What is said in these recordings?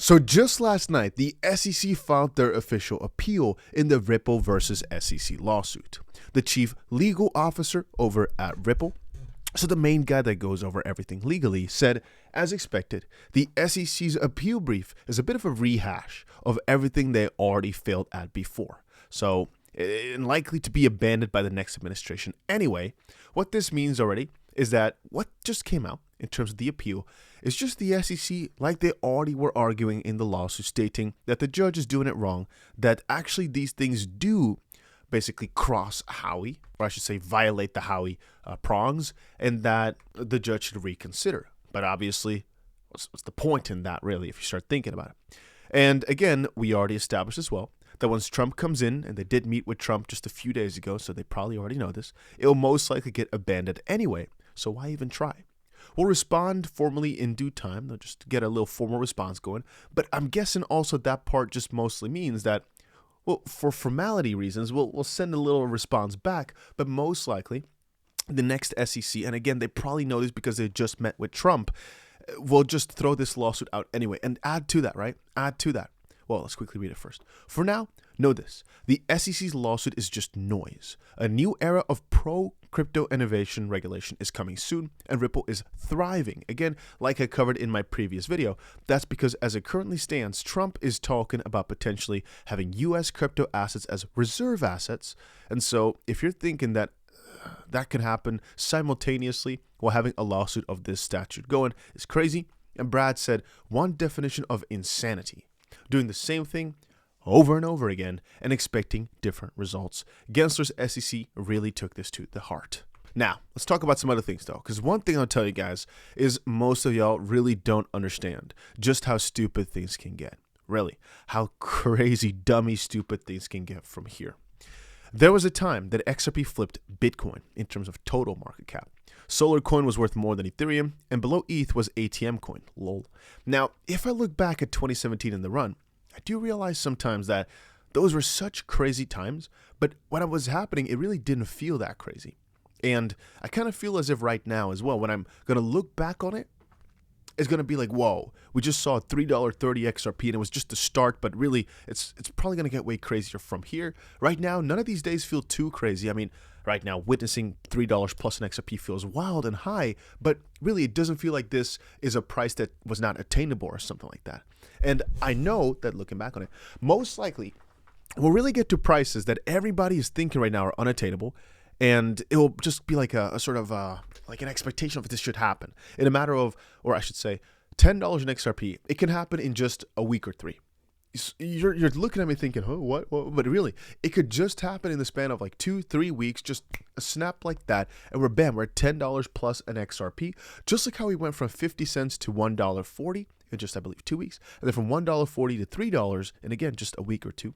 So just last night, the SEC filed their official appeal in the Ripple versus SEC lawsuit. The chief legal officer over at Ripple, so the main guy that goes over everything legally, said, as expected, the SEC's appeal brief is a bit of a rehash of everything they already failed at before. So, likely to be abandoned by the next administration anyway. What this means already is that what just came out in terms of the appeal is just the SEC, like they already were arguing in the lawsuit, stating that the judge is doing it wrong, that actually these things do basically cross Howey, or I should say violate the Howey prongs, and that the judge should reconsider. But obviously, what's the point in that, really, if you start thinking about it? And again, we already established as well that once Trump comes in, and they did meet with Trump just a few days ago, so they probably already know this, it will most likely get abandoned anyway, so why even try? We'll respond formally in due time. They'll just get a little formal response going. But I'm guessing also that part just mostly means that, well, for formality reasons, we'll send a little response back. But most likely, the next SEC, and again, they probably know this because they just met with Trump, will just throw this lawsuit out anyway. And add to that, right? Add to that. Well, let's quickly read it first. For now, know this. The SEC's lawsuit is just noise. A new era of pro-crypto innovation regulation is coming soon, and Ripple is thriving. Again, like I covered in my previous video, that's because as it currently stands, Trump is talking about potentially having U.S. crypto assets as reserve assets. And so if you're thinking that that could happen simultaneously while having a lawsuit of this statute going, is crazy. And Brad said, one definition of insanity. Doing the same thing over and over again and expecting different results. Gensler's SEC really took this to the heart. Now, let's talk about some other things though, because one thing I'll tell you guys is most of y'all really don't understand just how stupid things can get. Really, how crazy, dummy, stupid things can get from here. There was a time that XRP flipped Bitcoin in terms of total market cap. Solar coin was worth more than Ethereum, and below ETH was ATM coin, lol. Now, if I look back at 2017 in the run, I do realize sometimes that those were such crazy times, but when it was happening, it really didn't feel that crazy. And I kind of feel as if right now as well, when I'm going to look back on it, it's going to be like, whoa, we just saw $3.30 XRP and it was just the start, but really it's probably going to get way crazier from here. Right now, none of these days feel too crazy. I mean, right now, witnessing $3 plus an XRP feels wild and high, but really it doesn't feel like this is a price that was not attainable or something like that. And I know that looking back on it, most likely we'll really get to prices that everybody is thinking right now are unattainable. And it will just be like a sort of like an expectation of this should happen in a matter of, or I should say, $10 in XRP. It can happen in just a week or three. You're looking at me thinking, oh, what? But really, it could just happen in the span of like 2-3 weeks, just a snap like that, and we're at $10 plus an XRP, just like how we went from 50 cents to $1.40 in just, I believe, 2 weeks, and then from $1.40 to $3, and again, just a week or two.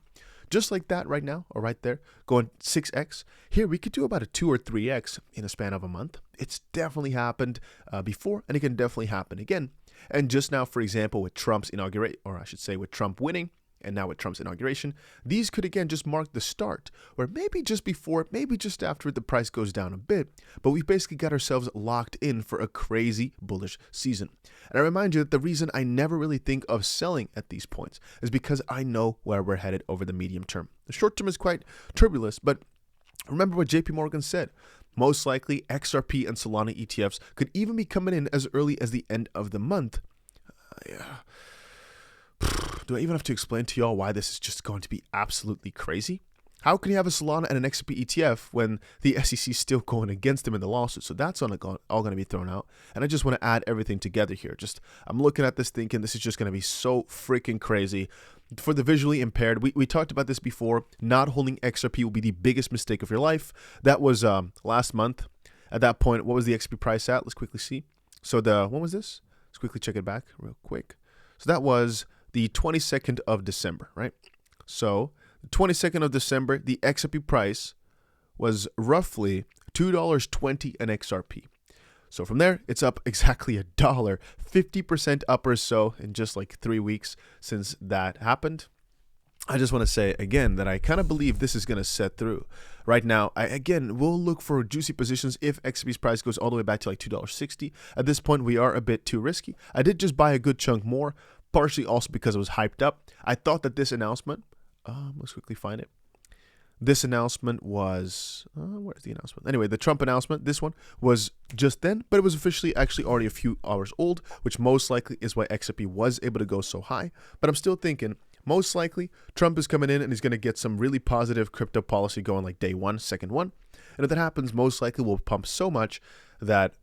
Just like that right now, or right there, going 6x. Here, we could do about a 2 or 3x in a span of a month. It's definitely happened before, and it can definitely happen again. And just now, for example, with Trump's inauguration, or I should say with Trump winning, and now with Trump's inauguration, these could again just mark the start, or maybe just before, maybe just after the price goes down a bit, but we basically got ourselves locked in for a crazy bullish season. And I remind you that the reason I never really think of selling at these points is because I know where we're headed over the medium term. The short term is quite turbulent, but remember what JP Morgan said. Most likely, XRP and Solana ETFs could even be coming in as early as the end of the month. Do I even have to explain to y'all why this is just going to be absolutely crazy? How can you have a Solana and an XRP ETF when the SEC is still going against them in the lawsuit? So that's all going to be thrown out. And I just want to add everything together here. I'm looking at this thinking this is just going to be so freaking crazy. For the visually impaired, we talked about this before. Not holding XRP will be the biggest mistake of your life. That was last month. At that point, what was the XRP price at? Let's quickly see. So when was this? Let's quickly check it back real quick. So that was the 22nd of December, right? So the 22nd of December, the XRP price was roughly $2.20 an XRP. So from there, it's up exactly $1, 50% up or so in just like 3 weeks since that happened. I just want to say again that I kind of believe this is going to set through. Right now, we'll look for juicy positions if XRP's price goes all the way back to like $2.60. At this point, we are a bit too risky. I did just buy a good chunk more, partially also because it was hyped up. I thought that this announcement, let's quickly find it. This announcement was, where's the announcement? Anyway, the Trump announcement, this one was just then, but it was officially actually already a few hours old, which most likely is why XRP was able to go so high. But I'm still thinking, most likely, Trump is coming in and he's going to get some really positive crypto policy going like day one, second one. And if that happens, most likely we'll pump so much that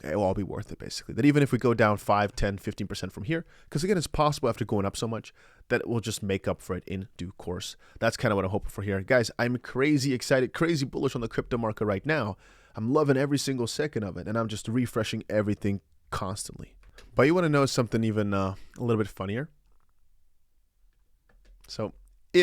it will all be worth it, basically. That even if we go down 5, 10, 15% from here, because again, it's possible after going up so much that it will just make up for it in due course. That's kind of what I'm hoping for here. Guys, I'm crazy excited, crazy bullish on the crypto market right now. I'm loving every single second of it, and I'm just refreshing everything constantly. But you want to know something even a little bit funnier? So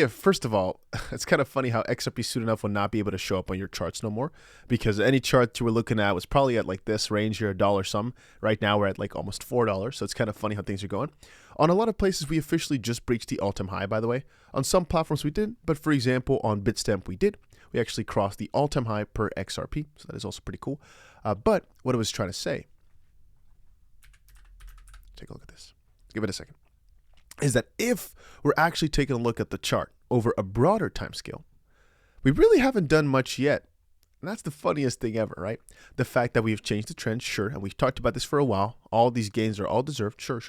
first of all, it's kind of funny how XRP soon enough will not be able to show up on your charts no more, because any chart you were looking at was probably at like this range here, $1 some. Right now we're at like almost $4, so it's kind of funny how things are going. On a lot of places, we officially just breached the all-time high, by the way. On some platforms we didn't, but for example, on Bitstamp we did. We actually crossed the all-time high per XRP, so that is also pretty cool. But what I was trying to say, take a look at this. Give it a second. Is that if we're actually taking a look at the chart over a broader time scale, we really haven't done much yet. And that's the funniest thing ever, right? The fact that we've changed the trend, sure, and we've talked about this for a while. All these gains are all deserved, sure.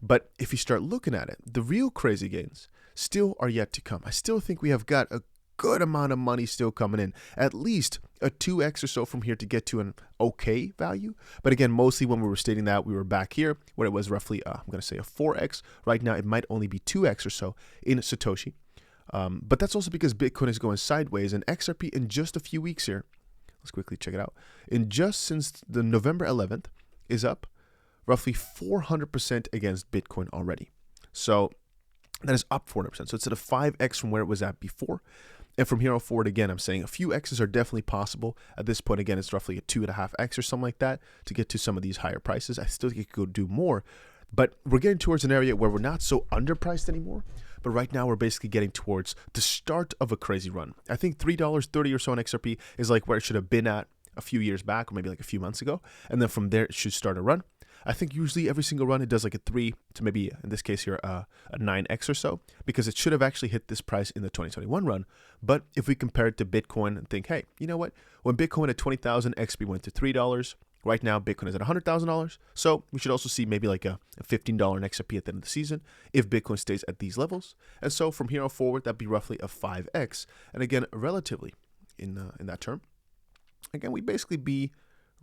But if you start looking at it, the real crazy gains still are yet to come. I still think we have got a good amount of money still coming in, at least a 2x or so from here to get to an okay value. But again, mostly when we were stating that, we were back here where it was roughly, I'm going to say a 4x. Right now, it might only be 2x or so in Satoshi. But that's also because Bitcoin is going sideways, and XRP in just a few weeks here, let's quickly check it out, in just since the November 11th is up roughly 400% against Bitcoin already. So that is up 400%. So it's at a 5x from where it was at before. And from here on forward, again, I'm saying a few X's are definitely possible. At this point, again, it's roughly a 2.5x or something like that to get to some of these higher prices. I still think it could do more, but we're getting towards an area where we're not so underpriced anymore. But right now, we're basically getting towards the start of a crazy run. I think $3.30 or so on XRP is like where it should have been at a few years back, or maybe like a few months ago. And then from there, it should start a run. I think usually every single run, it does like a 3 to maybe, in this case here, a 9x or so, because it should have actually hit this price in the 2021 run. But if we compare it to Bitcoin and think, hey, you know what? When Bitcoin at 20,000, XRP went to $3. Right now, Bitcoin is at $100,000. So we should also see maybe like a $15 in XRP at the end of the season if Bitcoin stays at these levels. And so from here on forward, that'd be roughly a 5x. And again, relatively in that term, again, we basically be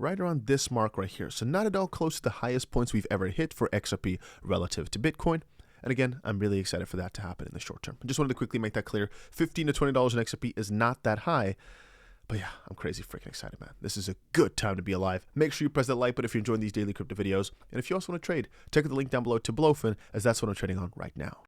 right around this mark right here. So not at all close to the highest points we've ever hit for XRP relative to Bitcoin. And again, I'm really excited for that to happen in the short term. I just wanted to quickly make that clear. $15 to $20 in XRP is not that high. But yeah, I'm crazy freaking excited, man. This is a good time to be alive. Make sure you press that like button if you're enjoying these daily crypto videos. And if you also want to trade, check out the link down below to 𝗏𝗏𝗀, as that's what I'm trading on right now.